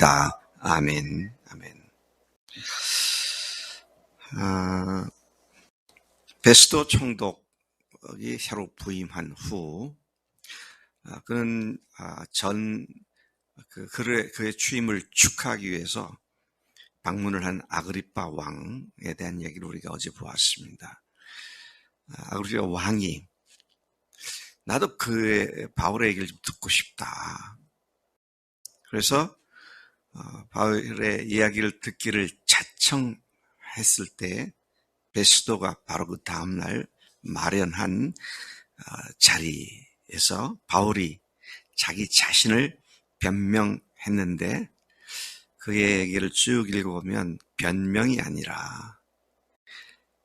믿습니다. 아멘. 아멘. 베스도 총독이 새로 부임한 후, 그는 그의 취임을 축하하기 위해서 방문을 한 아그리빠 왕에 대한 얘기를 우리가 어제 보았습니다. 아그리빠 왕이 나도 바울의 얘기를 좀 듣고 싶다. 그래서 바울의 이야기를 듣기를 자청했을 때 베스도가 바로 그 다음날 마련한 자리에서 바울이 자기 자신을 변명했는데 그의 얘기를 쭉 읽어보면 변명이 아니라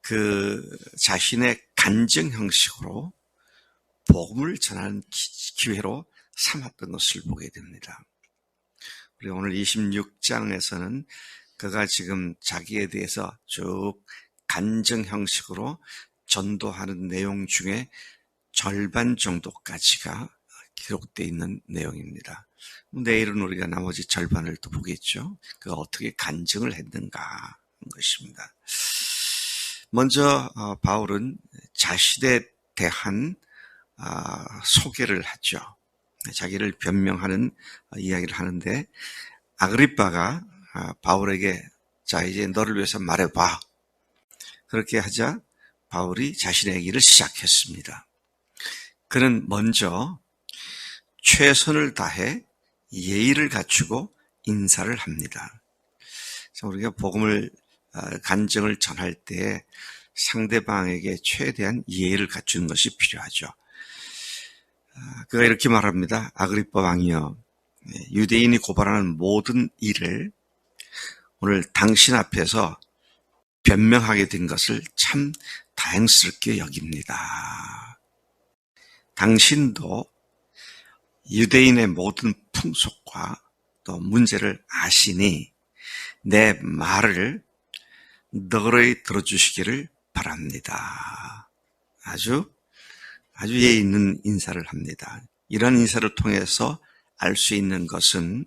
그 자신의 간증 형식으로 복음을 전하는 기회로 삼았던 것을 보게 됩니다. 그리고 오늘 26장에서는 그가 지금 자기에 대해서 쭉 간증 형식으로 전도하는 내용 중에 절반 정도까지가 기록되어 있는 내용입니다. 내일은 우리가 나머지 절반을 또 보겠죠. 그가 어떻게 간증을 했는가 하는 것입니다. 먼저 바울은 자신에 대한 소개를 하죠. 자기를 변명하는 이야기를 하는데 아그리빠가 바울에게 자 이제 너를 위해서 말해봐. 그렇게 하자 바울이 자신의 얘기를 시작했습니다. 그는 먼저 최선을 다해 예의를 갖추고 인사를 합니다. 우리가 복음을 간증을 전할 때 상대방에게 최대한 예의를 갖추는 것이 필요하죠. 그가 이렇게 말합니다. 아그리빠 왕이여, 유대인이 고발하는 모든 일을 오늘 당신 앞에서 변명하게 된 것을 참 다행스럽게 여깁니다. 당신도 유대인의 모든 풍속과 또 문제를 아시니 내 말을 너그러이 들어주시기를 바랍니다. 아주 예의 있는 인사를 합니다. 이런 인사를 통해서 알 수 있는 것은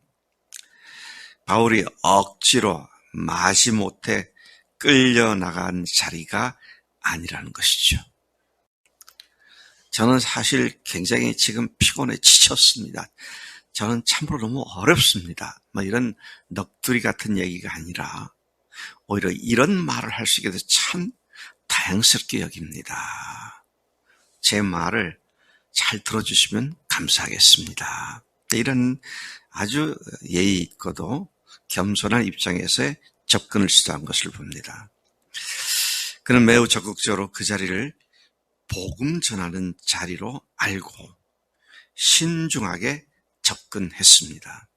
바울이 억지로 마지못해 끌려나간 자리가 아니라는 것이죠. 저는 사실 굉장히 지금 피곤해 지쳤습니다. 저는 참으로 너무 어렵습니다. 이런 넋두리 같은 얘기가 아니라 오히려 이런 말을 할 수 있게 돼서 참 다행스럽게 여깁니다. 제 말을 잘 들어주시면 감사하겠습니다. 이런 아주 예의 있고도 겸손한 입장에서의 접근을 시도한 것을 봅니다. 그는 매우 적극적으로 그 자리를 복음 전하는 자리로 알고 신중하게 접근했습니다.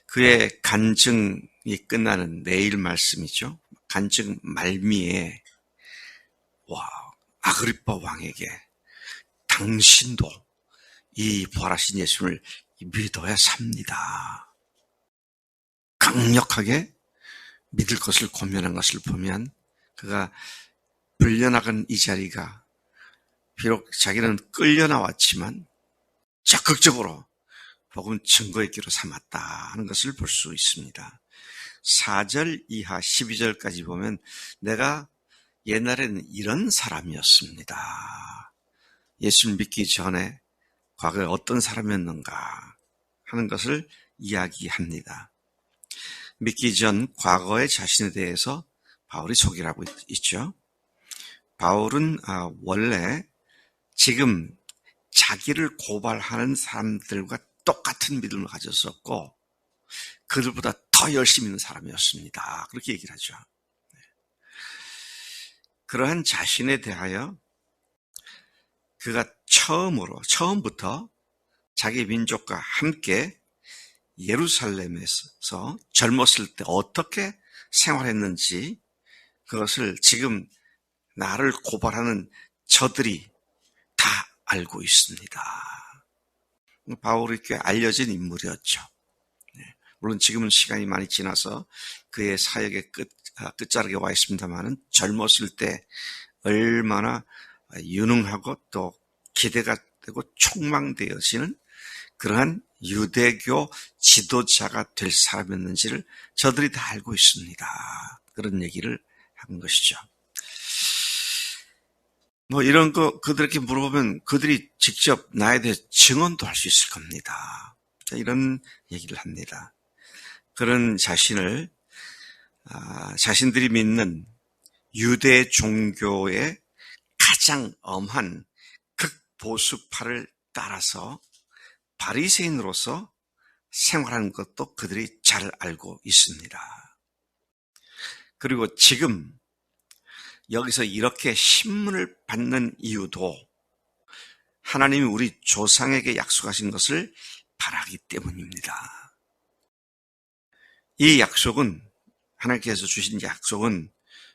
그의 간증이 끝나는 내일 말씀이죠. 간증 말미에 아그리빠 왕에게 당신도 이 부활하신 예수를 믿어야 삽니다. 강력하게 믿을 것을 권면한 것을 보면 그가 불려나간 이 자리가 비록 자기는 끌려나왔지만 적극적으로 복음 증거의 기로 삼았다 하는 것을 볼 수 있습니다. 4절 이하 12절까지 보면 내가 옛날에는 이런 사람이었습니다. 예수를 믿기 전에 과거에 어떤 사람이었는가 하는 것을 이야기합니다. 믿기 전 과거의 자신에 대해서 바울이 소개를 하고 있죠. 바울은 원래 지금 자기를 고발하는 사람들과 똑같은 믿음을 가졌었고 그들보다 더 열심히 있는 사람이었습니다. 그렇게 얘기를 하죠. 그러한 자신에 대하여 그가 처음부터 자기 민족과 함께 예루살렘에서 젊었을 때 어떻게 생활했는지 그것을 지금 나를 고발하는 저들이 다 알고 있습니다. 바울이 꽤 알려진 인물이었죠. 물론 지금은 시간이 많이 지나서 그의 사역의 끝자락에 와 있습니다만은 젊었을 때 얼마나 유능하고 또 기대가 되고 촉망되어지는 그러한 유대교 지도자가 될 사람이었는지를 저들이 다 알고 있습니다. 그런 얘기를 한 것이죠. 이런 거 그들에게 물어보면 그들이 직접 나에 대해 증언도 할 수 있을 겁니다. 이런 얘기를 합니다. 그런 자신을 자신들이 믿는 유대 종교의 가장 엄한 극보수파를 따라서 바리새인으로서 생활하는 것도 그들이 잘 알고 있습니다. 그리고 지금 여기서 이렇게 신문을 받는 이유도 하나님이 우리 조상에게 약속하신 것을 바라기 때문입니다. 이 약속은, 하나님께서 주신 약속은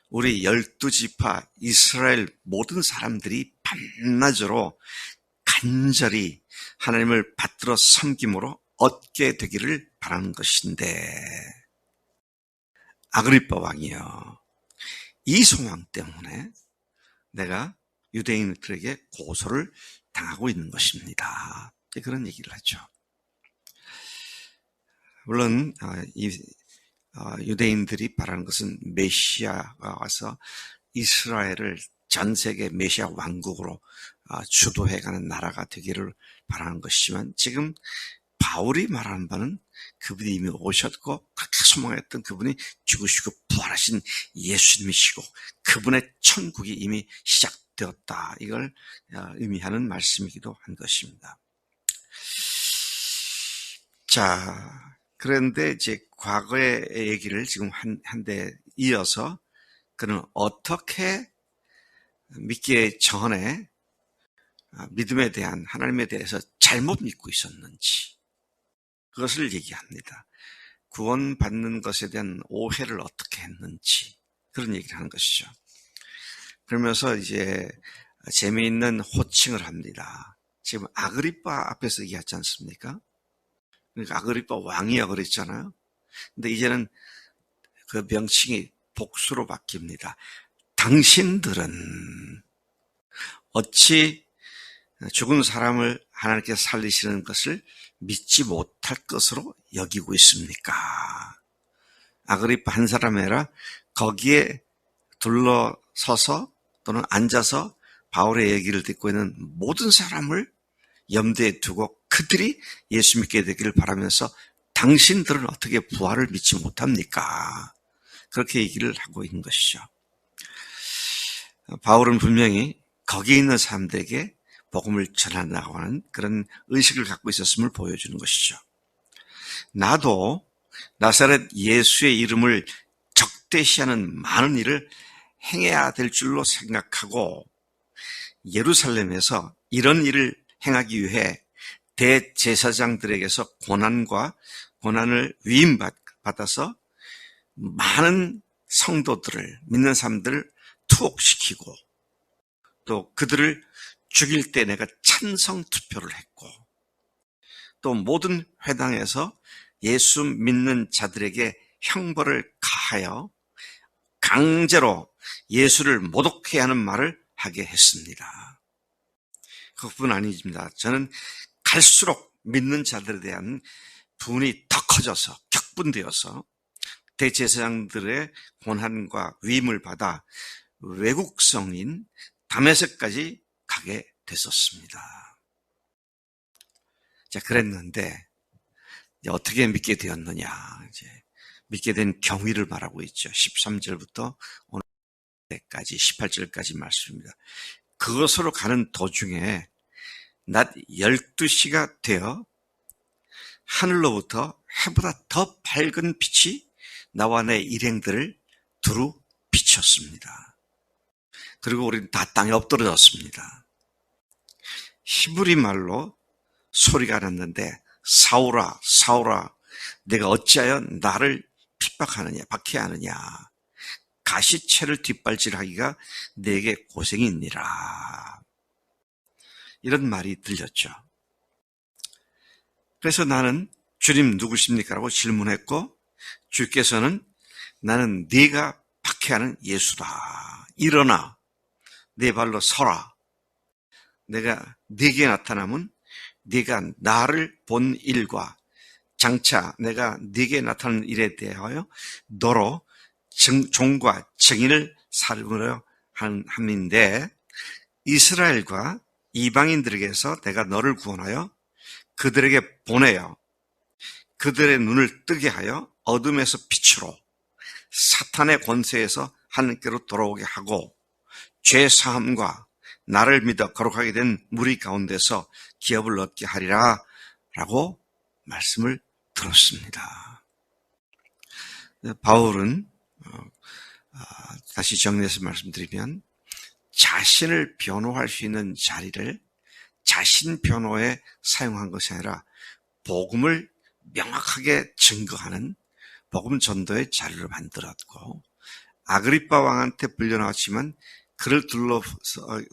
우리 12지파 이스라엘 모든 사람들이 밤낮으로 간절히 하나님을 받들어 섬김으로 얻게 되기를 바라는 것인데, 아그리빠 왕이요, 이 소망 때문에 내가 유대인들에게 고소를 당하고 있는 것입니다. 그런 얘기를 하죠. 물론 유대인들이 바라는 것은 메시아가 와서 이스라엘을 전 세계 메시아 왕국으로 주도해가는 나라가 되기를 바라는 것이지만, 지금 바울이 말하는 바는 그분이 이미 오셨고 그렇게 소망했던 그분이 죽으시고 부활하신 예수님이시고 그분의 천국이 이미 시작되었다, 이걸 의미하는 말씀이기도 한 것입니다. 자, 그런데 이제 과거의 얘기를 지금 한 대 이어서 그는 어떻게 믿기에 전에 믿음에 대한, 하나님에 대해서 잘못 믿고 있었는지 그것을 얘기합니다. 구원받는 것에 대한 오해를 어떻게 했는지 그런 얘기를 하는 것이죠. 그러면서 이제 재미있는 호칭을 합니다. 지금 아그리빠 앞에서 얘기하지 않습니까? 그러니까 아그리빠 왕이야 그랬잖아요. 근데 이제는 그 명칭이 복수로 바뀝니다. 당신들은 어찌 죽은 사람을 하나님께서 살리시는 것을 믿지 못할 것으로 여기고 있습니까? 아그리빠 한 사람이 아니라 거기에 둘러서서 또는 앉아서 바울의 얘기를 듣고 있는 모든 사람을 염두에 두고 그들이 예수 믿게 되기를 바라면서 당신들은 어떻게 부활을 믿지 못합니까? 그렇게 얘기를 하고 있는 것이죠. 바울은 분명히 거기 있는 사람들에게 복음을 전하려고 하는 그런 의식을 갖고 있었음을 보여주는 것이죠. 나도 나사렛 예수의 이름을 적대시하는 많은 일을 행해야 될 줄로 생각하고 예루살렘에서 이런 일을 행하기 위해 대제사장들에게서 고난을 위임받아서 많은 성도들을, 믿는 사람들을 투옥시키고 또 그들을 죽일 때 내가 찬성 투표를 했고 또 모든 회당에서 예수 믿는 자들에게 형벌을 가하여 강제로 예수를 모독해야 하는 말을 하게 했습니다. 그뿐 아닙니다. 저는 갈수록 믿는 자들에 대한 분이 더 커져서 격분되어서 대제사장들의 고난과 위임을 받아 외국 성인 다메섹까지 가게 됐었습니다. 자, 그랬는데 이제 어떻게 믿게 되었느냐? 이제 믿게 된 경위를 말하고 있죠. 13절부터 오늘까지 18절까지 말씀입니다. 그것으로 가는 도중에 낮 12시가 되어 하늘로부터 해보다 더 밝은 빛이 나와 내 일행들을 두루 비췄습니다. 그리고 우리는 다 땅에 엎드러졌습니다. 히브리 말로 소리가 났는데 사울아 사울아 내가 어찌하여 나를 핍박하느냐 박해하느냐 가시채를 뒷발질하기가 내게 고생이 있니라. 이런 말이 들렸죠. 그래서 나는 주님 누구십니까? 라고 질문했고 주께서는 나는 네가 박해하는 예수다. 일어나 네 발로 서라. 내가 네게 나타나면 네가 나를 본 일과 장차 내가 네게 나타난 일에 대하여 너로 종과 증인을 삼으려 함인데, 이스라엘과 이방인들에게서 내가 너를 구원하여 그들에게 보내어 그들의 눈을 뜨게 하여 어둠에서 빛으로 사탄의 권세에서 하늘께로 돌아오게 하고 죄 사함과 나를 믿어 거룩하게 된 무리 가운데서 기업을 얻게 하리라 라고 말씀을 들었습니다. 바울은 다시 정리해서 말씀드리면, 자신을 변호할 수 있는 자리를 자신 변호에 사용한 것이 아니라 복음을 명확하게 증거하는 복음 전도의 자리를 만들었고, 아그리빠 왕한테 불려나왔지만 그를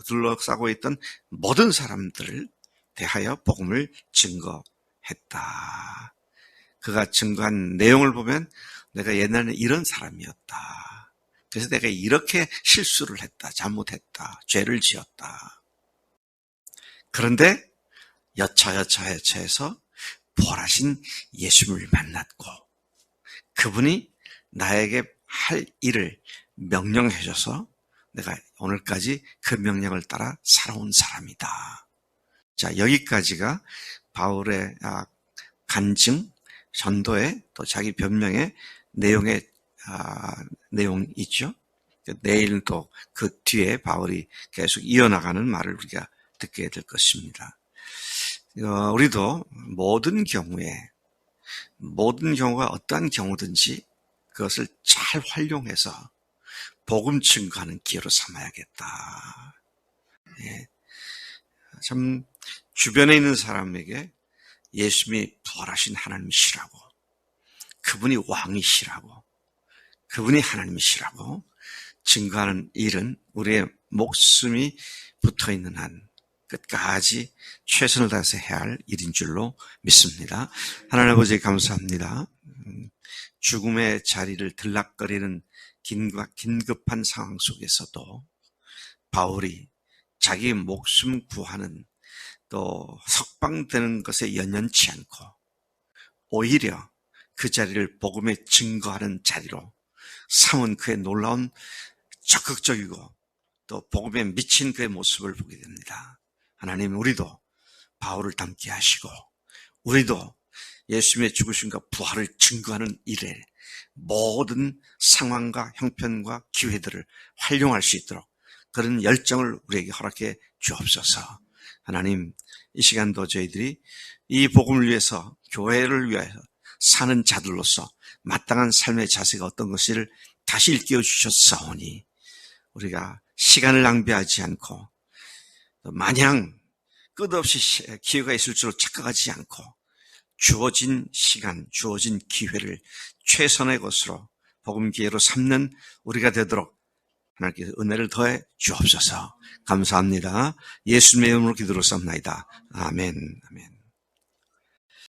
둘러싸고 있던 모든 사람들을 대하여 복음을 증거했다. 그가 증거한 내용을 보면 내가 옛날에 이런 사람이었다. 그래서 내가 이렇게 실수를 했다. 잘못했다. 죄를 지었다. 그런데 여차여차해서 부활하신 예수님을 만났고, 그분이 나에게 할 일을 명령해 줘서 내가 오늘까지 그 명령을 따라 살아온 사람이다. 자, 여기까지가 바울의 간증, 전도의 또 자기 변명의 내용의 내용이 있죠. 내일은 또 그 뒤에 바울이 계속 이어나가는 말을 우리가 듣게 될 것입니다. 우리도 모든 경우가 어떠한 경우든지 그것을 잘 활용해서 복음 증거하는 기회로 삼아야겠다. 예. 참 주변에 있는 사람에게 예수님이 부활하신 하나님이시라고, 그분이 왕이시라고, 그분이 하나님이시라고 증거하는 일은 우리의 목숨이 붙어있는 한 끝까지 최선을 다해서 해야 할 일인 줄로 믿습니다. 하나님 아버지 감사합니다. 죽음의 자리를 들락거리는 긴급한 상황 속에서도 바울이 자기 목숨 구하는, 또 석방되는 것에 연연치 않고 오히려 그 자리를 복음에 증거하는 자리로 삼은 그의 놀라운 적극적이고 또 복음에 미친 그의 모습을 보게 됩니다. 하나님, 우리도 바울을 닮게 하시고 우리도 예수님의 죽으심과 부활을 증거하는 일에 모든 상황과 형편과 기회들을 활용할 수 있도록 그런 열정을 우리에게 허락해 주옵소서. 하나님, 이 시간도 저희들이 이 복음을 위해서, 교회를 위하여 사는 자들로서 마땅한 삶의 자세가 어떤 것을 다시 일깨워 주셨사오니 우리가 시간을 낭비하지 않고 마냥 끝없이 기회가 있을 줄 착각하지 않고 주어진 시간, 주어진 기회를 최선의 것으로 복음 기회로 삼는 우리가 되도록 하나님께서 은혜를 더해 주옵소서. 감사합니다. 예수님의 이름으로 기도로 삼나이다. 아멘. 아멘.